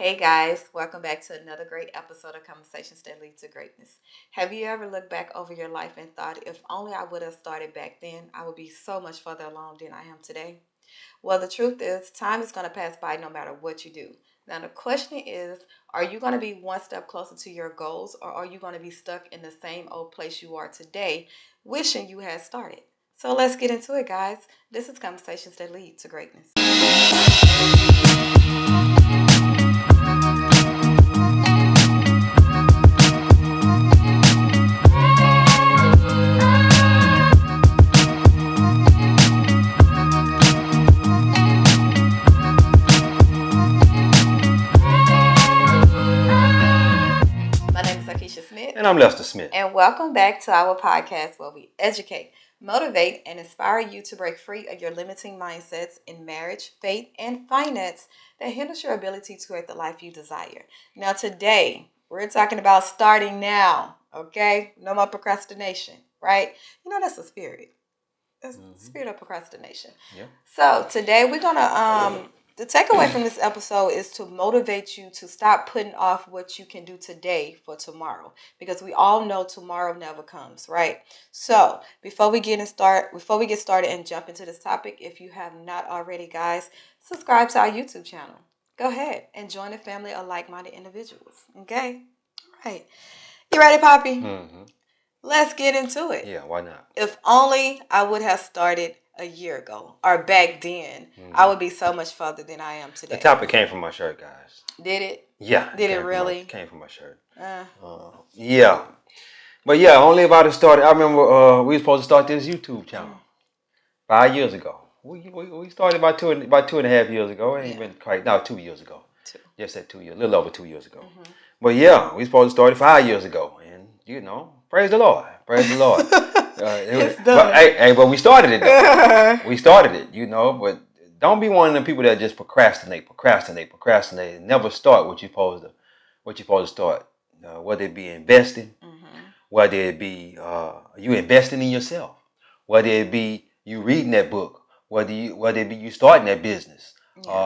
Hey guys, welcome back to another great episode of Conversations That Lead to Greatness. Have you ever looked back over your life and thought, if only I would have started back then, I would be so much further along than I am today? Well, the truth is, time is going to pass by no matter what you do. Now, the question is, are you going to be one step closer to your goals, or are you going to be stuck in the same old place you are today, wishing you had started? So let's get into it, guys. This is Conversations That Lead to Greatness. And I'm Lester Smith. And welcome back to our podcast where we educate, motivate, and inspire you to break free of your limiting mindsets in marriage, faith, and finance that hinders your ability to create the life you desire. Now, today, we're talking about starting now, okay? No more procrastination, right? You know, that's a spirit. That's the spirit of procrastination. Yeah. So, today, we're going to the takeaway from this episode is to motivate you to stop putting off what you can do today for tomorrow, because we all know tomorrow never comes, right? So before we get started and jump into this topic, if you have not already, guys, subscribe to our YouTube channel. Go ahead and join the family of like-minded individuals. Okay, all right. You ready, Poppy? Mm-hmm. Let's get into it. Yeah, why not? If only I would have started a year ago or back then, I would be so much further than I am today. The topic came from my shirt, guys. Did it? Yeah. Did it really? Came from my shirt. Yeah. But yeah, only about it started. I remember we were supposed to start this YouTube channel 5 years ago. We started about two and a half years ago. It ain't been quite, 2 years ago. Just at 2 years, a little over 2 years ago. But yeah, we supposed to start it 5 years ago. And praise the Lord. Praise the Lord. But we started it though. We started it, but don't be one of the people that just procrastinate, and never start what you're supposed to start. Whether it be investing, whether it be you investing in yourself, whether it be you reading that book, whether it be you starting that business,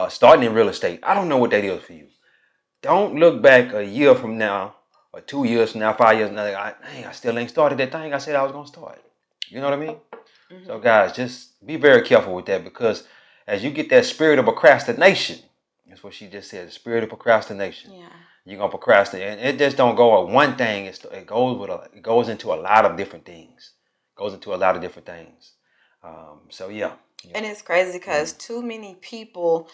starting in real estate. I don't know what that is for you. Don't look back a year from now, or 2 years from now, 5 years from now. I still ain't started that thing I said I was gonna start. You know what I mean? So guys, just be very careful with that, because as you get that spirit of procrastination, that's what she just said, the spirit of procrastination. Yeah. You're gonna procrastinate, and it just don't go at one thing. It goes into a lot of different things. So yeah. And it's crazy because too many people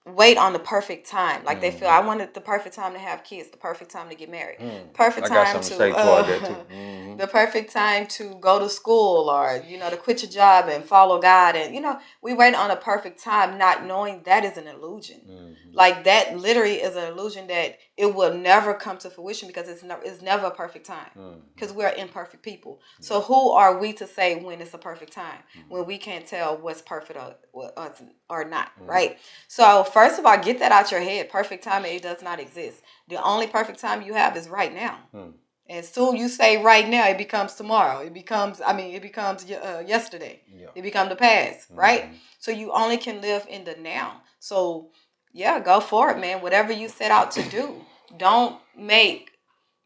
wait on the perfect time. Like they feel, I wanted the perfect time to have kids, the perfect time to get married, perfect time to say toward that too. The perfect time to go to school, or to quit your job and follow God. And we wait on a perfect time, not knowing that is an illusion. Like that literally is an illusion that it will never come to fruition, because it's never a perfect time, because we're imperfect people. So who are we to say when it's a perfect time when we can't tell what's perfect or not, right? So first of all, get that out your head. Perfect time, it does not exist. The only perfect time you have is right now. And soon you say right now, it becomes tomorrow. It becomes yesterday. Yeah. It becomes the past, right? So you only can live in the now. So yeah, go for it, man. Whatever you set out to do, don't make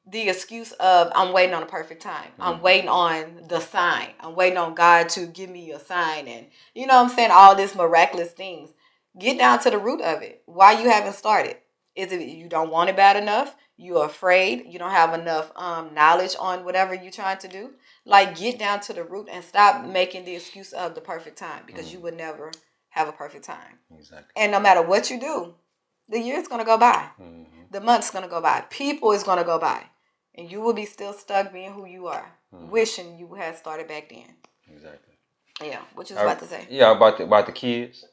the excuse of I'm waiting on a perfect time. I'm waiting on the sign. I'm waiting on God to give me a sign, and I'm saying, all this miraculous things. Get down to the root of it. Why you haven't started? Is it you don't want it bad enough? You're afraid? You don't have enough knowledge on whatever you're trying to do? Like, get down to the root and stop making the excuse of the perfect time, because you would never have a perfect time. Exactly. And no matter what you do, the year's going to go by. The month's going to go by. People is going to go by. And you will be still stuck being who you are, wishing you had started back then. Exactly. Yeah. What you was about to say? Yeah, about the kids.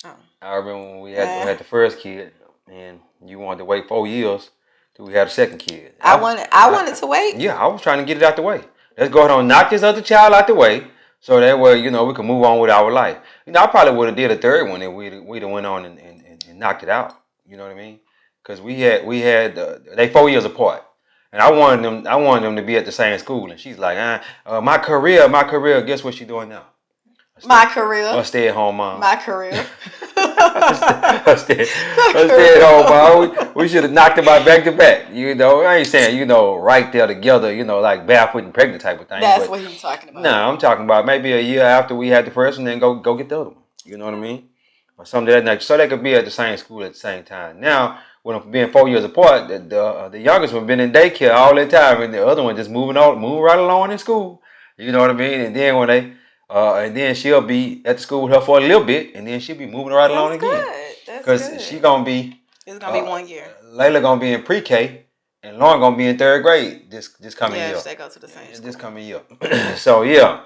Oh. I remember when we had the first kid, and you wanted to wait 4 years till we had a second kid. I wanted to wait. Yeah, I was trying to get it out the way. Let's go ahead and knock this other child out the way, so that way we can move on with our life. I probably would have did a third one if we'd have went on and knocked it out. You know what I mean? Because we had they 4 years apart. And I wanted them to be at the same school. And she's like, my career. Guess what she's doing now? My career. A stay-at-home mom. My career. I stayed home, bro. We should have knocked them out back to back. I ain't saying, right there together, like barefoot and pregnant type of thing. That's what he's talking about. No, I'm talking about maybe a year after we had the first one, then go get the other one. You know what I mean? Or something that nature. So they could be at the same school at the same time. Now, when being 4 years apart, the youngest one been in daycare all the time, and the other one just moving right along in school. You know what I mean? And then and then she'll be at the school with her for a little bit, and then she'll be moving right along again. That's good. Because she gonna be. It's gonna be 1 year. Layla gonna be in pre-K, and Lauren gonna be in 3rd grade this coming year. Yeah, they go to the same school. This coming year. So yeah,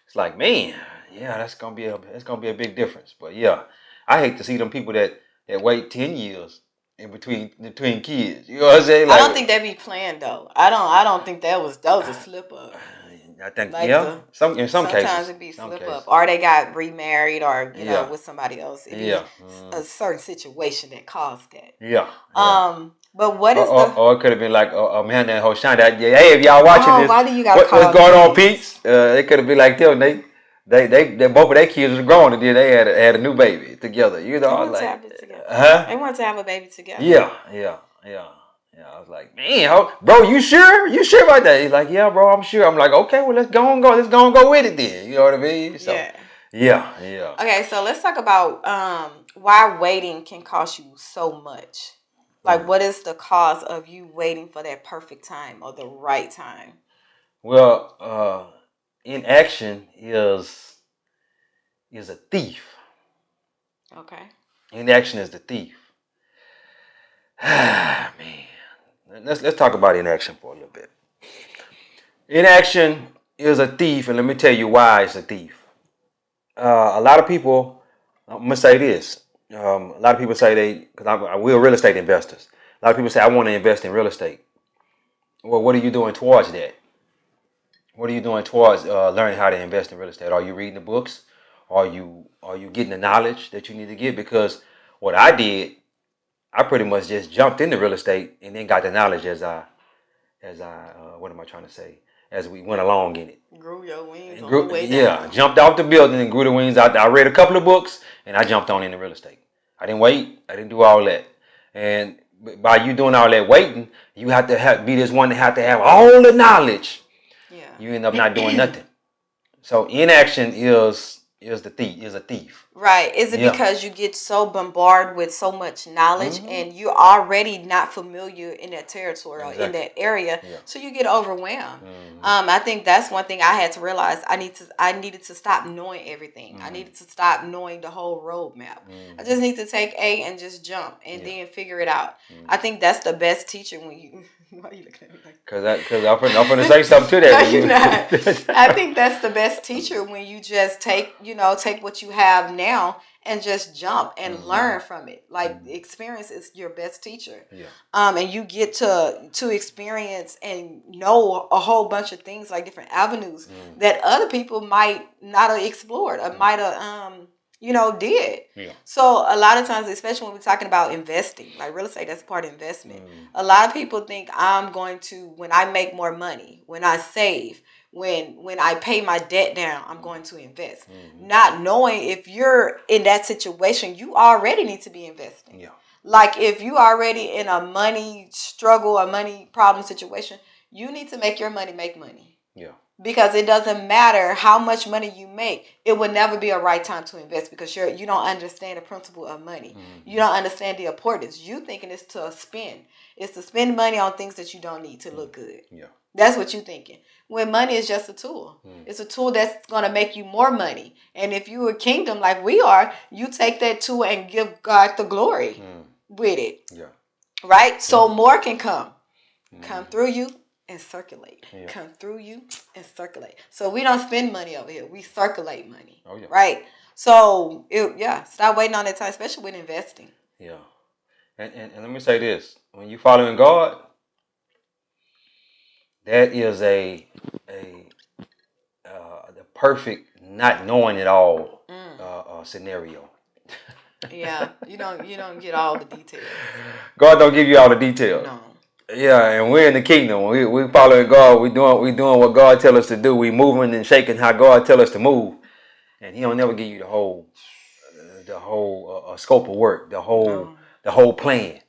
it's like, man, yeah, that's gonna be a big difference. But yeah, I hate to see them people that wait 10 years in between kids. You know what I'm saying? Like, I don't think they be planned though. I don't think that was a slip up. I think like in some cases sometimes it be slip up, or they got remarried, or with somebody else. It be a certain situation that caused that. Yeah. But what is or it could have been like Amanda and Hoshana. Hey, if y'all watching this, why do you got what's going on, Pete's? It could have been like them. They both of their kids were grown, and then they had a new baby together. They wanted to have it together. They wanted to have a baby together. Yeah. I was like, man, bro, you sure? You sure about that? He's like, yeah, bro, I'm sure. I'm like, okay, well, let's go with it then. You know what I mean? So, yeah. Okay, so let's talk about why waiting can cost you so much. Like, what is the cause of you waiting for that perfect time or the right time? Well, inaction is a thief. Okay. Inaction is the thief. Man. Let's talk about inaction for a little bit. Inaction is a thief, and let me tell you why it's a thief. A lot of people, I'm gonna say this. A lot of people say because we're real estate investors. A lot of people say I want to invest in real estate. Well, what are you doing towards that? What are you doing towards learning how to invest in real estate? Are you reading the books? Are you getting the knowledge that you need to get? Because what I did, I pretty much just jumped into real estate and then got the knowledge as I what am I trying to say? As we went along in it. Grew your wings on the way down. Yeah, jumped off the building and grew the wings out. I read a couple of books and I jumped on into real estate. I didn't wait. I didn't do all that. And by you doing all that waiting, you have to be this one that have to have all the knowledge. Yeah. You end up not doing nothing. So inaction is a thief. Right. Is it because you get so bombarded with so much knowledge and you're already not familiar in that territory or in that area, so you get overwhelmed. I think that's one thing I had to realize. I needed to stop knowing everything. I needed to stop knowing the whole roadmap. I just need to take A and just jump and then figure it out. I think that's the best teacher when you. Why are you looking at me like that? Because I'm going to say something to that. No, you're not. I think that's the best teacher when you just take what you have now and just jump and learn from it. Like experience is your best teacher. Yeah. And you get to experience and know a whole bunch of things, like different avenues that other people might not have explored or might have did. Yeah. So a lot of times, especially when we're talking about investing, like real estate, that's part of investment. A lot of people think I'm going to, when I make more money, when I save, when I pay my debt down, I'm going to invest. Not knowing if you're in that situation, you already need to be investing. Yeah. Like if you already in a money struggle, a money problem situation, you need to make your money make money. Yeah. Because it doesn't matter how much money you make, it will never be a right time to invest because you don't understand the principle of money. You don't understand the importance. You thinking it's to spend. It's to spend money on things that you don't need to look good. Yeah. That's what you're thinking. When money is just a tool. It's a tool that's going to make you more money. And if you're a kingdom like we are, you take that tool and give God the glory with it. Yeah. Right? So more can come through you and circulate. Yeah. Come through you and circulate. So we don't spend money over here. We circulate money. Oh, yeah. Right? So, stop waiting on that time, especially with investing. Yeah. And let me say this. When you're following God, that is the perfect not knowing it all scenario. Yeah, you don't get all the details. God don't give you all the details. No. Yeah, and we're in the kingdom. We following God. We doing what God tell us to do. We moving and shaking how God tell us to move, and He don't never give you the whole the whole scope of work, the whole plan.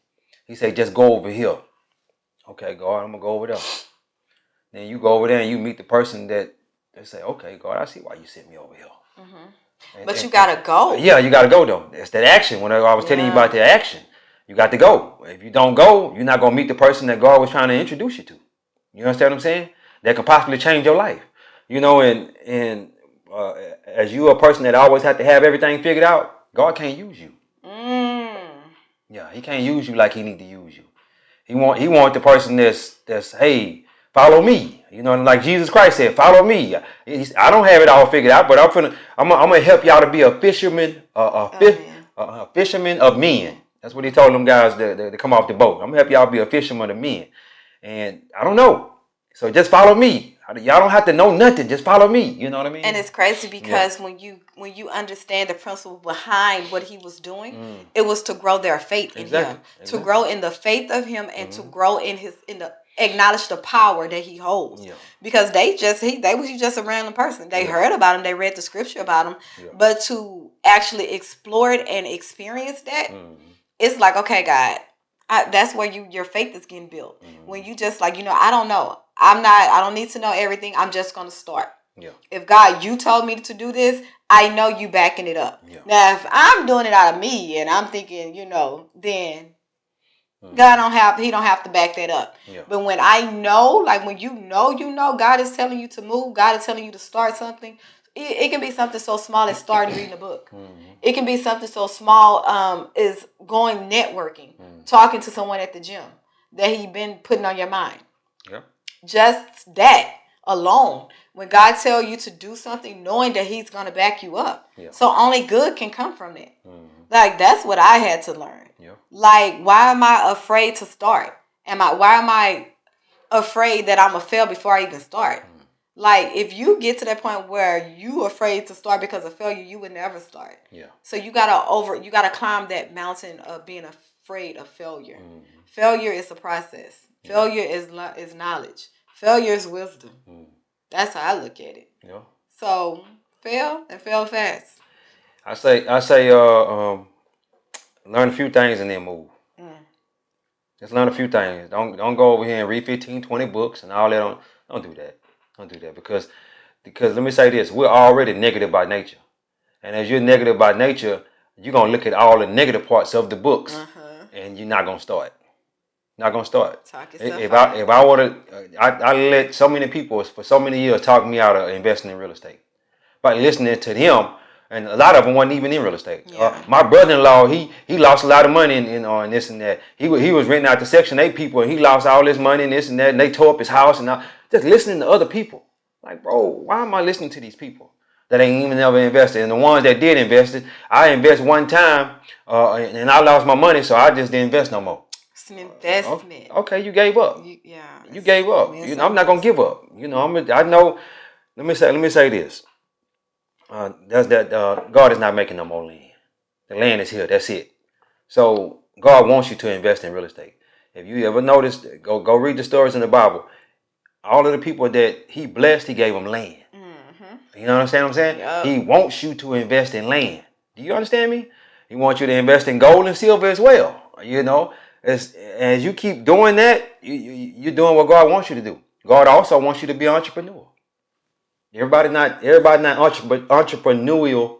He said, just go over here. Okay, God, I'm gonna go over there. Then you go over there and you meet the person that they say, okay, God, I see why you sent me over here. But you gotta go. Yeah, you gotta go though. It's that action. When I was telling you about the action, you got to go. If you don't go, you're not gonna meet the person that God was trying to introduce you to. You understand what I'm saying? That could possibly change your life. And as you a person that always have to have everything figured out, God can't use you. Yeah, He can't use you like He need to use you. He want the person that's hey, follow me. Like Jesus Christ said, follow me. I don't have it all figured out, but I'm gonna help y'all to be a fisherman, a fisherman of men. That's what He told them guys to come off the boat. I'm gonna help y'all be a fisherman of men. And I don't know, so just follow me. Y'all don't have to know nothing. Just follow me. You know what I mean? And it's crazy because when you understand the principle behind what He was doing, it was to grow their faith in Him, to grow in the faith of Him, and to grow in the acknowledge the power that He holds. Because he was just a random person. They heard about Him, they read the scripture about Him, but to actually explore it and experience that, it's like, okay, God, that's where your faith is getting built. When you just like, I don't know. I don't need to know everything. I'm just going to start. If God, you told me to do this, I know you backing it up. Now, if I'm doing it out of me and I'm thinking, then God He don't have to back that up. But when I know, like when you know God is telling you to move, God is telling you to start something. It can be something so small as starting reading a book. It can be something so small as going networking, talking to someone at the gym that He been putting on your mind. Just that alone. When God tell you to do something, knowing that He's going to back you up. So only good can come from it. Like, that's what I had to learn. Like, why am I afraid to start? Why am I afraid that I'm going to fail before I even start? Like, if you get to that point where you afraid to start because of failure, you would never start. So you gotta climb that mountain of being afraid of failure. Failure is a process. Failure is knowledge. Failure is wisdom. That's how I look at it. So fail and fail fast. I say learn a few things and then move. Just learn a few things. Don't go over here and read 15, 20 books and all that. Don't do that. Don't do that because let me say this: we're already negative by nature, and as you're negative by nature, you're gonna look at all the negative parts of the books, and you're not gonna start. Not gonna start. If I would have, I let so many people for so many years talk me out of investing in real estate by listening to them. And a lot of them wasn't even in real estate. My brother-in-law, he lost a lot of money in this and that. He was renting out to Section 8 people, and he lost all his money and this and that. And they tore up his house and all. Just listening to other people. Like, bro, why am I listening to these people that ain't even never invested? And the ones that did invest, I invest one time, and I lost my money, so I just didn't invest no more. It's an investment. Okay, you gave up. You gave up. I'm not gonna give up. I know. Let me say this. God is not making no more land. The land is here. That's it. So God wants you to invest in real estate. If you ever noticed, go read the stories in the Bible. All of the people that He blessed, He gave them land. You understand what I'm saying? He wants you to invest in land. Do you understand me? He wants you to invest in gold and silver as well. As you keep doing that, you're doing what God wants you to do. God also wants you to be an entrepreneur. Everybody not entrepreneurial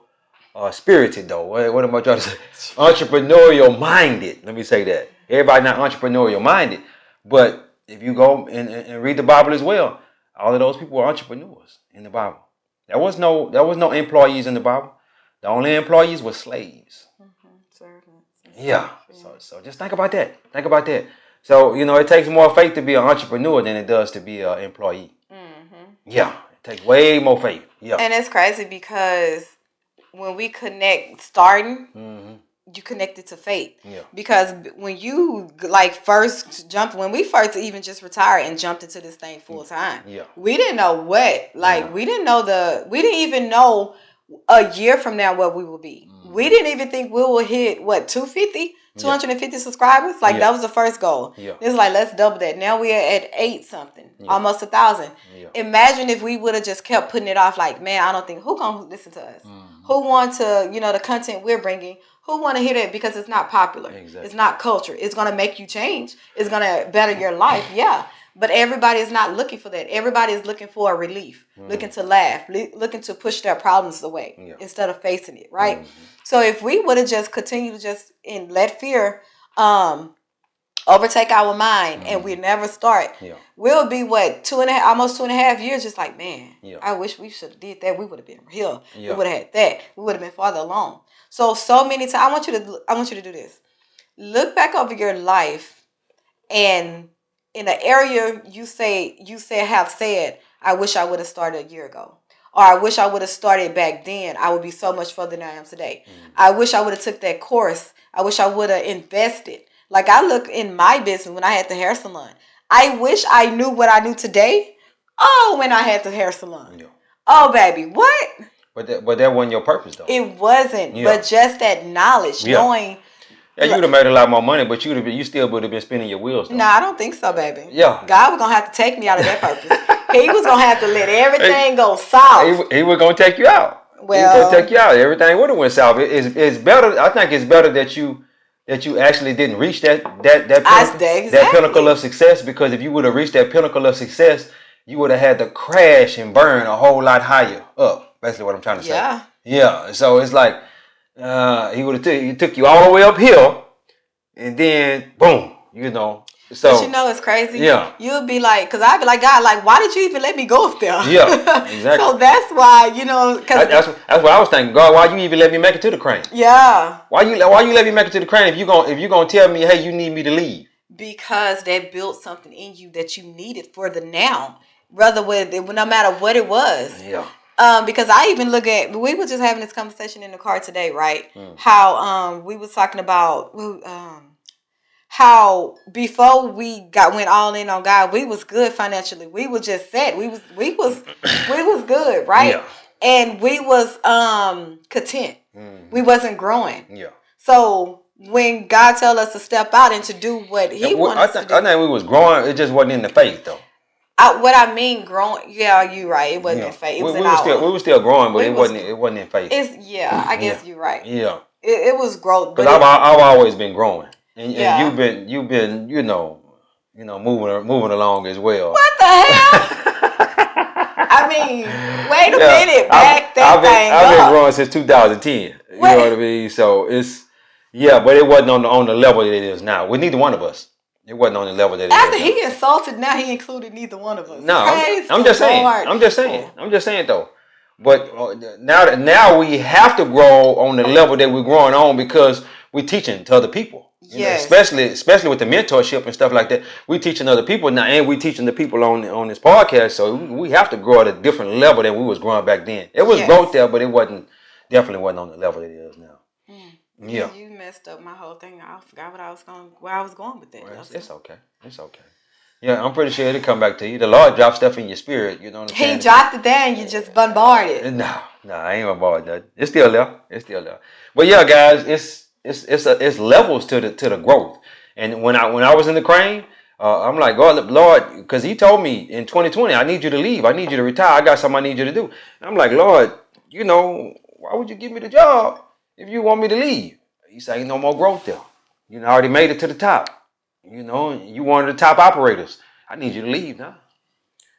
spirited though. What am I trying to say? Entrepreneurial minded. Let me say that. Everybody not entrepreneurial minded. But if you go and read the Bible as well, all of those people were entrepreneurs in the Bible. There was no employees in the Bible. The only employees were slaves. Yeah. So just think about that. Think about that. So, it takes more faith to be an entrepreneur than it does to be an employee. Yeah. It takes way more faith. Yeah. And it's crazy because when we connect starting, you connected to faith. Because when you when we first even just retired and jumped into this thing full time, we didn't know what. We didn't even know a year from now what we will be. We didn't even think we will hit 250 subscribers. That was the first goal. It's like, let's double that. Now we are at 8 something, almost 1,000. Imagine if we would have just kept putting it off. Like, man, I don't think who gonna listen to us. Who want to, the content we're bringing, who want to hear that because it's not popular. Exactly. It's not culture. It's going to make you change. It's going to better your life. Yeah. But everybody is not looking for that. Everybody is looking for a relief, looking to laugh, looking to push their problems away instead of facing it, right? So if we would have just continued to just let fear overtake our mind and we never start, we'll be almost 2.5 years just like, man, I wish we should have did that. We would have been here. We would have had that. We would have been farther along. So many times, I want you to do this. Look back over your life, and in an area you have said, I wish I would have started a year ago. Or I wish I would have started back then. I would be so much further than I am today. I wish I would have took that course. I wish I would have invested. Like I look in my business when I had the hair salon. I wish I knew what I knew today. Oh, when I had the hair salon. Yeah. Oh, baby, what? But that wasn't your purpose, though. It wasn't. Yeah. But just that knowledge, knowing. Yeah, you would have made a lot more money, but you still would have been spinning your wheels, though. No, I don't think so, baby. Yeah. God was going to have to take me out of that purpose. He was going to have to let everything go south. He was going to take you out. Well, he was going to take you out. Everything would have went south. It's better. I think it's better that you actually didn't reach that pinnacle of success, because if you would have reached that pinnacle of success, you would have had to crash and burn a whole lot higher up. Basically what I'm trying to say. Yeah. Yeah. So it's like he took you all the way uphill, and then boom, So, but it's crazy. Yeah. You'll be like, because I'd be like, God, like, why did you even let me go up there? Yeah, exactly. So that's why, because that's what I was thinking. God, why you even let me make it to the crane? Yeah. Why you let me make it to the crane if you gonna tell me, hey, you need me to leave? Because that built something in you that you needed for the now, no matter what it was. Yeah. Because I even we were just having this conversation in the car today, right? How we was talking about how before we went all in on God, we was good financially. We was just set. We was good, right? Yeah. And we was content. We wasn't growing. Yeah. So when God told us to step out and to do what He wanted us to do, I think we was growing. It just wasn't in the faith, though. What I mean, growing. Yeah, you're right. It wasn't in faith. We were still growing, but it wasn't in faith. I guess you're right. Yeah. It was growth. Because I've always been growing. And you've been, moving along as well. What the hell? I mean, wait a minute. I've been growing since 2010. You know what I mean? So but it wasn't on the level that it is now. With neither one of us. It wasn't on the level that it is. After he insulted, now he included neither one of us. No, I'm just saying though. But now we have to grow on the level that we're growing on, because we're teaching to other people. Yes. Especially with the mentorship and stuff like that. We're teaching other people now, and we're teaching the people on this podcast. So we have to grow at a different level than we was growing back then. It was growth there, but it definitely wasn't on the level that it is now. Yeah. You messed up my whole thing. I forgot where I was going with that. Well, it's okay. It's okay. Yeah, I'm pretty sure it'll come back to you. The Lord dropped stuff in your spirit. You know what I'm saying? He dropped it there and you just bombarded. No, I ain't bombarded. It's still there. But yeah, guys, it's levels to the growth. And when I was in the crane, I'm like, God, Lord, because He told me in 2020, I need you to leave. I need you to retire. I got something I need you to do. And I'm like, Lord, why would you give me the job if you want me to leave? He said, ain't no more growth there. I already made it to the top. You one of the top operators. I need you to leave now.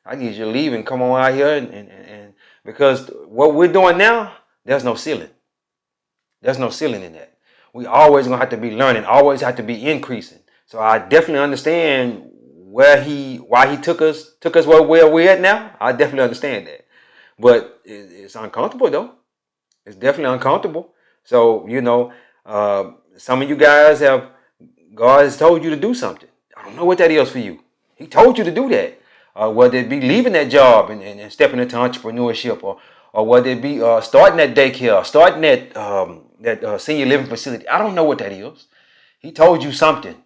I need you to leave and come on out here and because what we're doing now, there's no ceiling. There's no ceiling in that. We always gonna have to be learning, always have to be increasing. So I definitely understand why he took us where we're at now. I definitely understand that. But it's uncomfortable though. It's definitely uncomfortable. So, some of you guys God has told you to do something. I don't know what that is for you. He told you to do that. Whether it be leaving that job and stepping into entrepreneurship, or whether it be starting that daycare, starting that senior living facility. I don't know what that is. He told you something,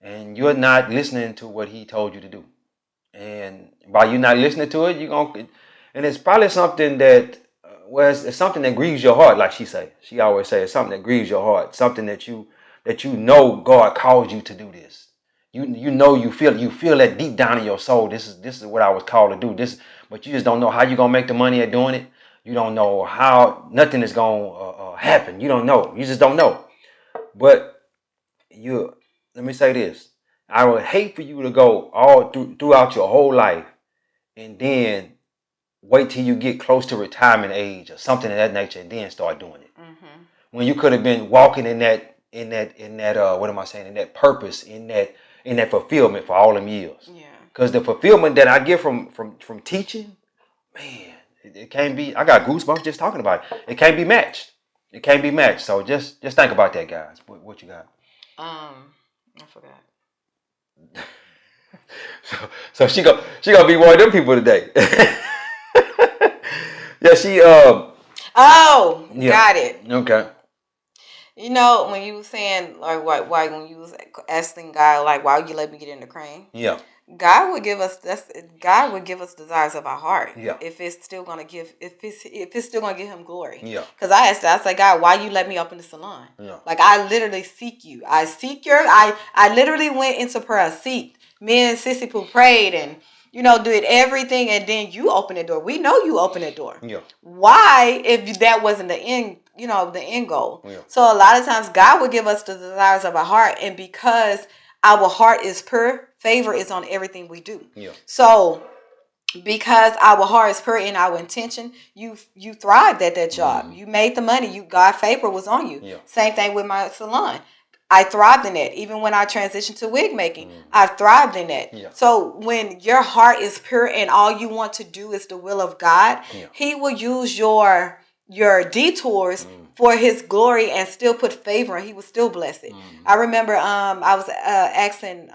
and you're not listening to what He told you to do. And by you not listening to it, and it's probably something that, it's something that grieves your heart, like she always say, it's something that grieves your heart, something that you God called you to do this. You feel that deep down in your soul. This is what I was called to do. But you just don't know how you're gonna make the money at doing it. You don't know how nothing is gonna happen. You don't know. You just don't know. But let me say this: I would hate for you to go throughout your whole life and then wait till you get close to retirement age or something of that nature and then start doing it. Mm-hmm. When you could have been walking in that what am I saying, in that purpose, in that fulfillment for all them years. Yeah. Because the fulfillment that I get from teaching, man, it can't be. I got goosebumps just talking about it. It can't be matched. It can't be matched. So just think about that, guys. What you got? I forgot. So she gonna be one of them people today. Yeah, she. Oh, yeah. Got it. Okay. You know, when you were saying, like, why when you was asking God, like, why you let me get in the crane? Yeah. God would give us desires of our heart. Yeah. If it's still gonna give him glory. Yeah. Because I asked, I said, God, why you let me up in the salon? Yeah. Like, I literally seek you. I literally went into prayer, seeked. Me and Sissy Pooh prayed and did everything, and then you opened the door. We know you opened the door. Yeah. Why, if that wasn't the end, the end goal? Yeah. So a lot of times God will give us the desires of our heart, and because our heart is pure, favor is on everything we do. Yeah. So because our heart is pure in our intention, you thrived at that job. Mm-hmm. You made the money. God favor was on you. Yeah. Same thing with my salon. I thrived in that. Even when I transitioned to wig making, I thrived in that. Yeah. So when your heart is pure and all you want to do is the will of God, He will use your detours for His glory and still put favor, and He will still bless it. I remember I was asking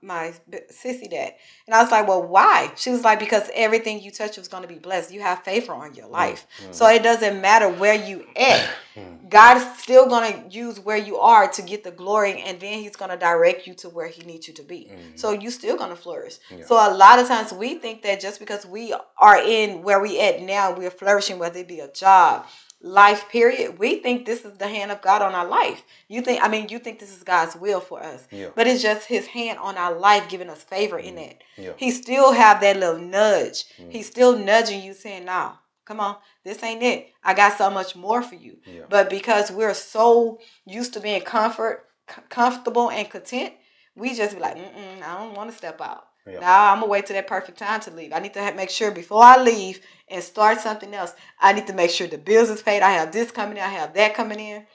my sissy that, and I was like, well, why? She was like, because everything you touch is going to be blessed. You have favor on your life. So it doesn't matter where you at. God is still going to use where you are to get the glory, and then He's going to direct you to where He needs you to be. So you're still going to flourish. Yeah. So a lot of times we think that just because we are in where we at now, we're flourishing, whether it be a job, life period, we think this is the hand of God on our life. You think this is God's will for us. Yeah. But it's just His hand on our life giving us favor in that. Yeah. He still have that little nudge. He's still nudging you, saying, "No, come on, this ain't it. I got so much more for you." Yeah. But because we're so used to being comfortable and content, we just be like, I don't want to step out. Yeah. Now I'm going to wait till that perfect time to leave. I need to make sure before I leave and start something else, I need to make sure the bills is paid. I have this coming in. I have that coming in.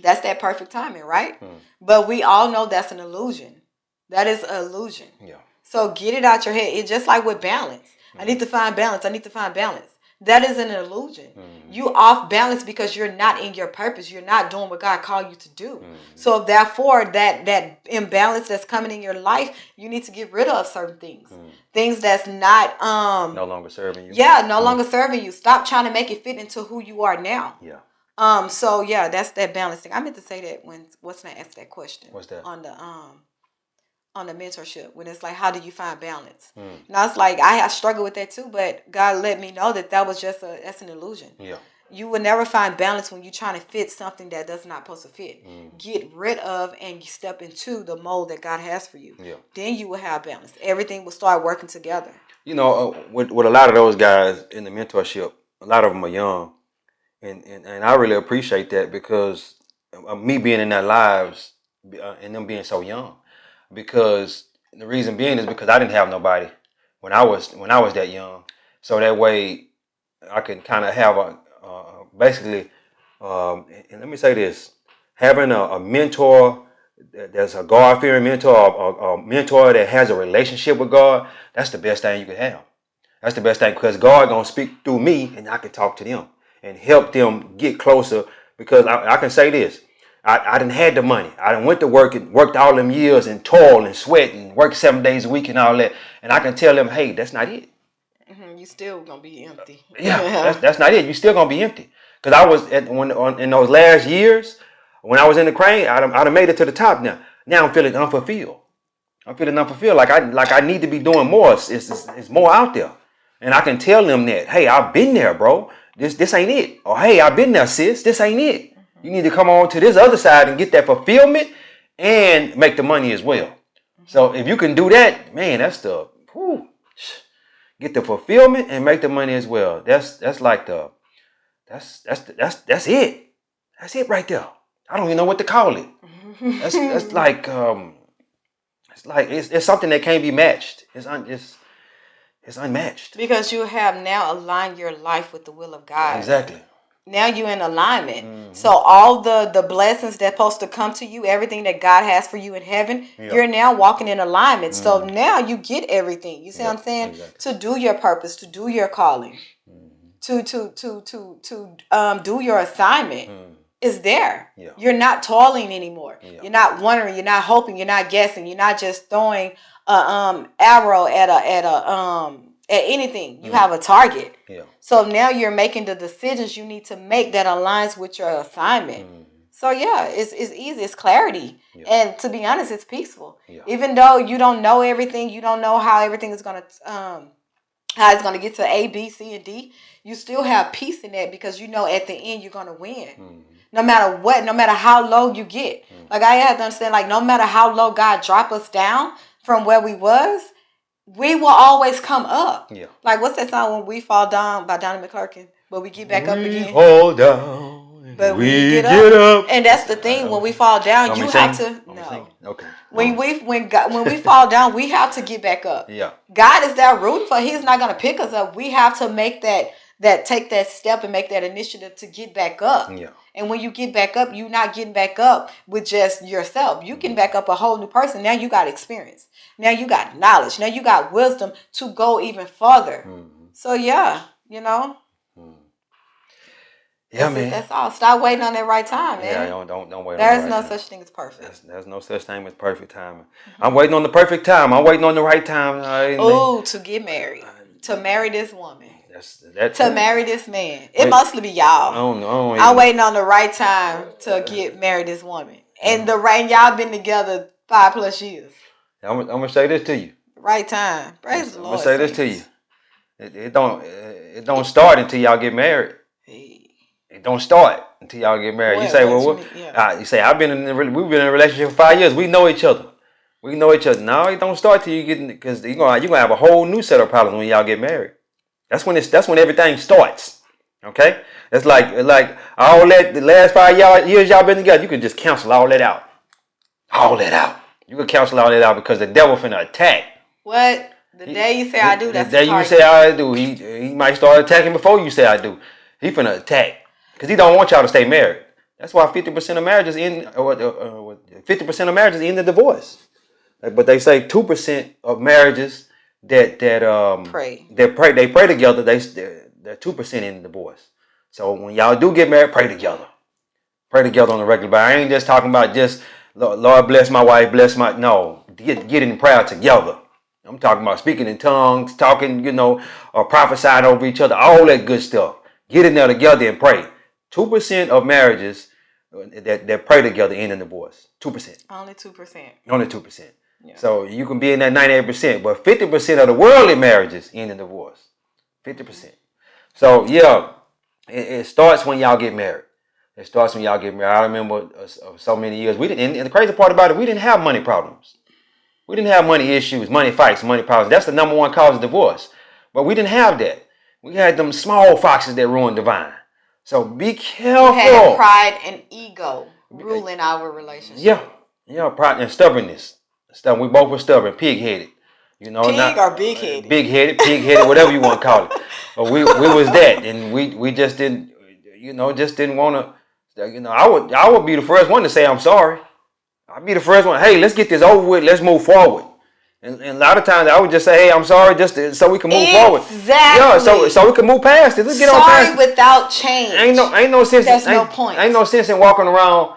That's that perfect timing, right? But we all know that's an illusion. That is an illusion. Yeah. So get it out your head. It's just like with balance. I need to find balance. I need to find balance. That is an illusion. You off balance because you're not in your purpose. You're not doing what God called you to do. So therefore, that imbalance that's coming in your life, you need to get rid of certain things. Things that's not no longer serving you. Yeah, no longer serving you. Stop trying to make it fit into who you are now. Yeah. So yeah, that's that balancing. I meant to say that when I asked that question. What's that? On the mentorship, when it's like, how do you find balance? And I was like, I struggle with that too, but God let me know that was just that's an illusion. Yeah. You will never find balance when you're trying to fit something that does not supposed to fit. Get rid of and step into the mold that God has for you. Yeah. Then you will have balance. Everything will start working together. With a lot of those guys in the mentorship, a lot of them are young, and I really appreciate that because of me being in their lives and them being so young. Because the reason being is because I didn't have nobody when I was that young, so that way I can kind of have basically. And let me say this: having a mentor that's a God-fearing mentor, a mentor that has a relationship with God, that's the best thing you could have. That's the best thing because God gonna speak through me, and I can talk to them and help them get closer. Because I can say this. I didn't had the money. I done went to work and worked all them years and toiled and sweat and worked 7 days a week and all that. And I can tell them, hey, that's not it. You still gonna be empty. Yeah, that's not it. You still gonna be empty. Because I was in those last years when I was in the crane, I'd have made it to the top now. Now I'm feeling unfulfilled. I'm feeling unfulfilled. Like I need to be doing more. It's more out there, and I can tell them that, hey, I've been there, bro. This ain't it. Or hey, I've been there, sis. This ain't it. You need to come on to this other side and get that fulfillment and make the money as well. So if you can do that, man, that's the get the fulfillment and make the money as well. That's like the That's it. That's it right there. I don't even know what to call it. That's like it's something that can't be matched. It's unmatched. Because you have now aligned your life with the will of God. Exactly. Now you're in alignment. So all the blessings that's supposed to come to you, everything that God has for you in heaven, you're now walking in alignment. So now you get everything. You see what I'm saying? Exactly. To do your purpose, to do your calling, to do your assignment. Is there. You're not toiling anymore. You're not wondering, you're not hoping, you're not guessing, you're not just throwing a arrow at anything. You have a target. So now you're making the decisions you need to make that aligns with your assignment. So it's easy, it's clarity. And to be honest, it's peaceful. Even though you don't know everything, you don't know how everything is gonna how it's gonna get to A, B, C, and D, you still have peace in that because you know at the end you're gonna win. No matter what, no matter how low you get. Like I have to understand, like no matter how low God drop us down from where we was, we will always come up. Like what's that song, When We Fall Down by Donnie McClurkin? But we get back up again. Fall down. But we get up. And that's the thing. When we fall down, you have to. No. Okay. When we fall down, we have to get back up. God is there rooting for. He's not gonna pick us up. We have to make take that step and make that initiative to get back up. And when you get back up, you're not getting back up with just yourself. You can back up a whole new person. Now you got experience. Now you got knowledge. Now you got wisdom to go even further. So you know. Man. That's all. Stop waiting on that right time, man. Don't wait. There's no such thing as perfect. There's no such thing as perfect timing. I'm waiting on the perfect time. I'm waiting on the right time. To get married, to marry this woman, to marry this man. It mostly be y'all. I don't I'm waiting on the right time to get married this woman, and y'all been together 5+ years. I'm gonna say this to you. Right time. Praise the Lord. I'm gonna say this to you. It don't start until y'all get married. It don't start until y'all get married. You say, you say, we've been in a relationship for 5 years. We know each other. No, it don't start till you get, because you're gonna have a whole new set of problems when y'all get married. That's when everything starts. Okay? It's like all that the last 5 years y'all been together. You can just cancel all that out. All that out. You can cancel all that out because the devil finna attack. What? The day you say I do, that's the day you say I do. He might start attacking before you say I do. He finna attack. Because he don't want y'all to stay married. That's why 50% of marriages end. 50% of marriages end in divorce. But they say 2% of marriages that pray together. They're 2% in divorce. So when y'all do get married, pray together. Pray together on a regular basis. I ain't just talking about just Lord bless my wife, bless my. No, get in prayer together. I'm talking about speaking in tongues, talking, or prophesying over each other, all that good stuff. Get in there together and pray. 2% of marriages that pray together end in divorce. 2%. Only 2%. Only 2%. Yeah. So you can be in that 98%, but 50% of the worldly marriages end in divorce. 50%. So it starts when y'all get married. I remember so many years we didn't. And the crazy part about it, we didn't have money problems. We didn't have money issues, money fights, money problems. That's the number one cause of divorce. But we didn't have that. We had them small foxes that ruined the vine. So be careful. We had pride and ego ruling our relationship. Yeah, pride and stubbornness. We both were stubborn, pig-headed. Pig or big-headed? Big-headed, pig-headed, whatever you want to call it. But we was that, and we just didn't, didn't want to. I would be the first one to say I'm sorry. I'd be the first one. Hey, let's get this over with. Let's move forward. And a lot of times I would just say, hey, I'm sorry, just so we can move forward. Exactly. Yeah, so we can move past it. Let's get on past it. Sorry without change. Ain't no sense. There's no point. Ain't no sense in walking around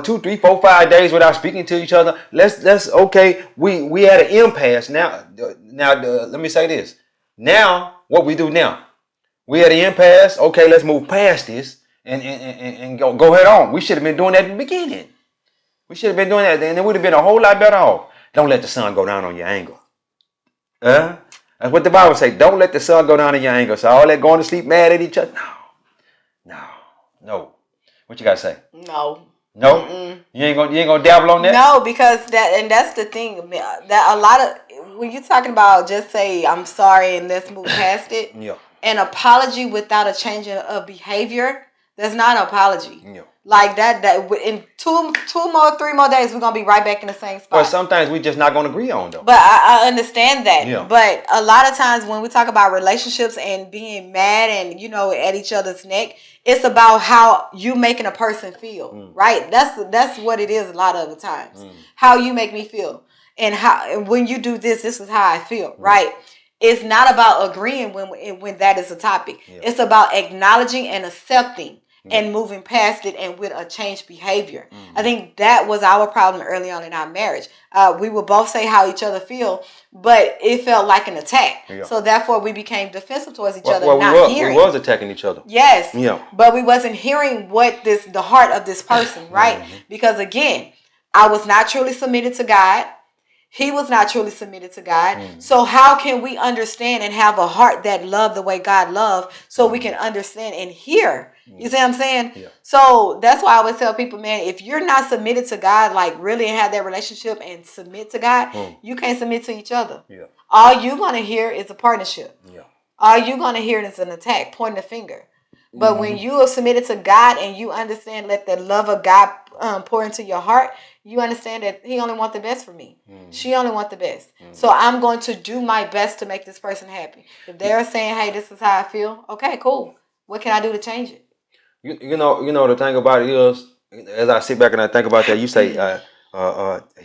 2, 3, 4, 5 days without speaking to each other. Let's okay. We had an impasse. Now, let me say this. Now, what we do now? We had an impasse. Okay, let's move past this and go head on. We should have been doing that in the beginning. We should have been doing that, and it would have been a whole lot better off. Don't let the sun go down on your anger. That's what the Bible says. Don't let the sun go down on your anger. So all that going to sleep mad at each other. No. What you got to say? No. Mm-mm. You ain't gonna dabble on that? No, because that's the thing. That a lot of when you're talking about just say I'm sorry and let's move past it. Yeah. an apology without a change of behavior, that's not an apology. Yeah. Like that in 3 more days, we're going to be right back in the same spot. But sometimes we just not going to agree on though. But I understand that. Yeah. But a lot of times when we talk about relationships and being mad and, at each other's neck, it's about how you making a person feel, right? That's what it is a lot of the times. How you make me feel. And when you do this is how I feel, right? It's not about agreeing when that is a topic. Yeah. It's about acknowledging and accepting and moving past it and with a changed behavior. I think that was our problem early on in our marriage. We would both say how each other feel, but it felt like an attack. Yeah. So therefore we became defensive towards each other. We was attacking each other. Yes. Yeah. But we wasn't hearing the heart of this person, right? Because again, I was not truly submitted to God. He was not truly submitted to God. So how can we understand and have a heart that love the way God loved so we can understand and hear? You see what I'm saying? Yeah. So that's why I always tell people, man, if you're not submitted to God, like really have that relationship and submit to God, you can't submit to each other. Yeah. All you're going to hear is a partnership. Yeah. All you're going to hear is an attack, pointing the finger. But when you are submitted to God and you understand, let the love of God pour into your heart, you understand that he only wants the best for me. She only wants the best. So I'm going to do my best to make this person happy. If they're saying, hey, this is how I feel, okay, cool. What can I do to change it? You know the thing about it is, as I sit back and I think about that, you say,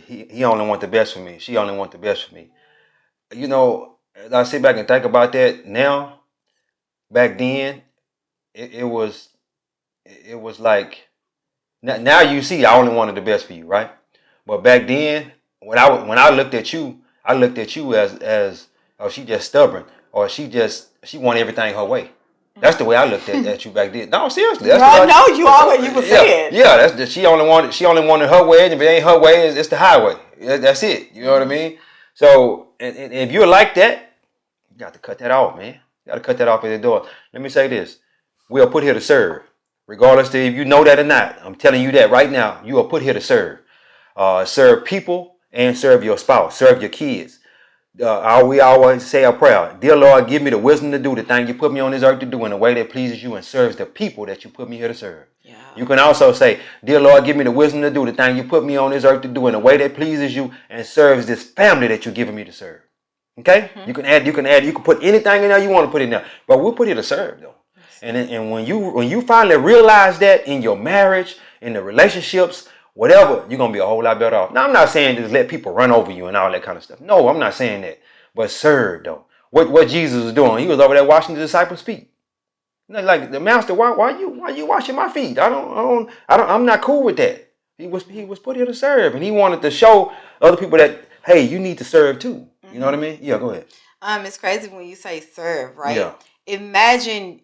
he only wants the best for me. She only wants the best for me. As I sit back and think about that now, back then, it was like, now you see I only wanted the best for you, right? But back then, when I looked at you as oh, she just stubborn, or she want everything her way. That's the way I looked at you back then. No, seriously. That's you were saying. Yeah, she only wanted her way, and if it ain't her way, it's the highway. That's it. You know what I mean? So, and if you're like that, you got to cut that off, man. You got to cut that off at the door. Let me say this: we are put here to serve, regardless of if you know that or not. I'm telling you that right now. You are put here to serve. Serve people and serve your spouse, serve your kids. We always say a prayer. Dear Lord, give me the wisdom to do the thing you put me on this earth to do in a way that pleases you and serves the people that you put me here to serve. Yeah. You can also say, dear Lord, give me the wisdom to do the thing you put me on this earth to do in a way that pleases you and serves this family that you're giving me to serve. Okay? You can put anything in there you want to put in there. But we're put here to serve though. And when you finally realize that in your marriage, in the relationships, whatever, you're going to be a whole lot better off. Now, I'm not saying just let people run over you and all that kind of stuff. No, I'm not saying that. But serve, though. What Jesus was doing, he was over there washing the disciples' feet. Like, the master, why you washing my feet? I'm not cool with that. He was put here to serve. And he wanted to show other people that, hey, you need to serve too. You know what I mean? Yeah, go ahead. It's crazy when you say serve, right? Yeah. Imagine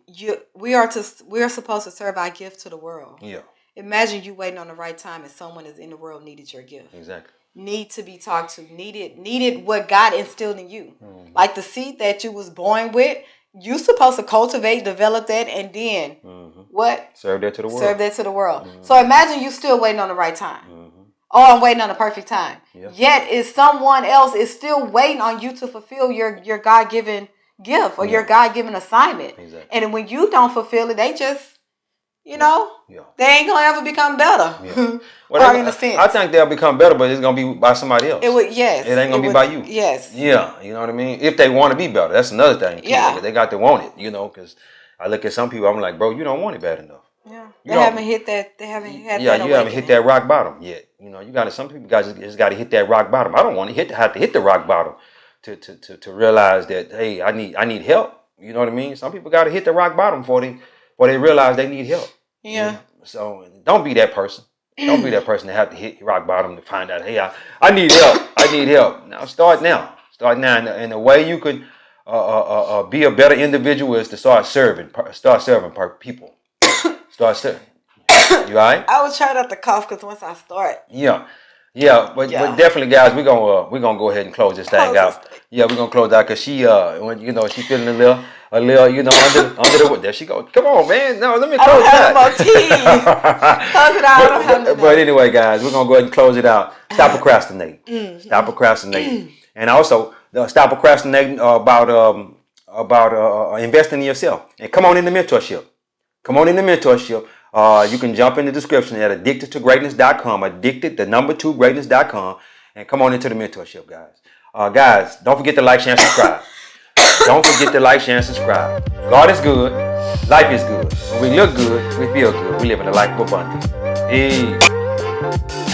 we are supposed to serve our gift to the world. Yeah. Imagine you waiting on the right time and someone is in the world needed your gift. Exactly. Need to be talked to. Needed what God instilled in you. Like the seed that you was born with, you supposed to cultivate, develop that, and then what? Serve that to the world. So imagine you still waiting on the right time. Oh, I'm waiting on the perfect time. Yeah. Yet is someone else is still waiting on you to fulfill your God-given gift or your God-given assignment. Exactly. And when you don't fulfill it, they just they ain't gonna ever become better. Yeah. Well, in a sense, I think they'll become better, but it's gonna be by somebody else. It ain't gonna be by you. Yes. Yeah, you know what I mean. If they want to be better, that's another thing. Too. Yeah, they got to want it. Because I look at some people, I'm like, bro, you don't want it bad enough. Yeah, they haven't hit that. They haven't had. Yeah, you haven't hit that rock bottom yet. You got to. Some people just got to hit that rock bottom. I don't want to have to hit the rock bottom to realize that hey, I need help. You know what I mean? Some people got to hit the rock bottom before they realize they need help. Yeah. So don't be that person. Don't be that person that have to hit rock bottom to find out, hey, I need help. I need help. Now start now. And the way you could be a better individual is to start serving people. Start serving. You all right? I was trying not to cough because once I start. Yeah. But definitely, guys, we're gonna go ahead and close this thing out. Yeah, we're gonna close out because she she feeling a little under the there she goes. Come on, man. No, let me close it out. I don't have close it out. I don't have but anyway, guys, we're gonna go ahead and close it out. Stop procrastinating. Stop procrastinating. And also stop procrastinating about about investing in yourself. And come on in the mentorship. Come on in the mentorship. You can jump in the description at addictedtogreatness.com, addicted2greatness.com, and come on into the mentorship, guys. Guys, don't forget to like, share, and subscribe. Don't forget to like, share, and subscribe. God is good. Life is good. When we look good, we feel good. We live in a life of abundance. Peace.